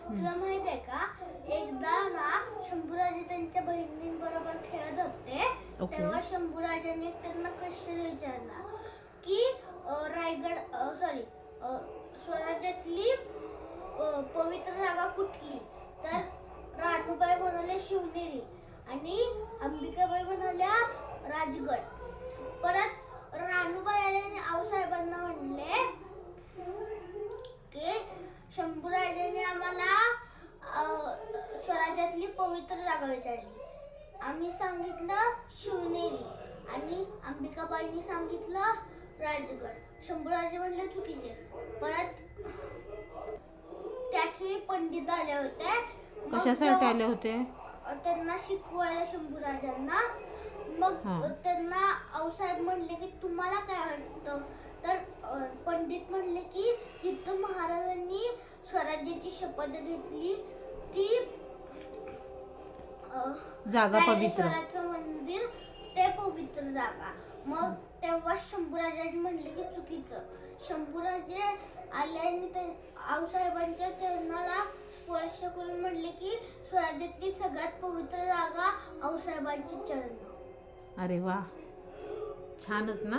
तुला माहित आहे का, एकदा ना शंभूराजे त्यांच्या बहिणींबरोबर खेळत होते. तेव्हा शंभूराजांनी त्यांना क्वेश्चन विचारला की रायगड सॉरी स्वराज्यातली पवित्र जागा कुठली. तर राणूबाई म्हणाले शिवनेरी आणि अंबिकाबाई म्हणाल्या राजगड. परत राणूबाई आले आणि आऊसाहेबांना म्हणले की शंभूराजांनी आम्हाला स्वराज्यातली पवित्र जागा विचारली. आम्ही सांगितलं शिवनेरी आणि अंबिकाबाईंनी सांगितलं राजगड. शंभूराजे म्हणले चुकीचे. परत त्याचे पंडित आले होते. कशासाठी आले होते? त्यांना शिकवायला शंभूराजांना. मग त्यांना आऊसाहेब म्हणले की तुम्हाला काय वाटतं. तर पंडित म्हणले की जिथं महाराजांनी स्वराज्याची शपथ घेतली ती जागा पवित्र, मंदिर ते पवित्र जागा. मग तेव्हा शंभूराजांनी म्हणले की चुकीचं. शंभूराजे आले आणि आऊसाहेबांच्या चरणाला स्पर्श करून म्हणले की स्वराज्यातली सगळ्यात पवित्र जागा आऊसाहेबांची चरण. अरे वा, छानच ना.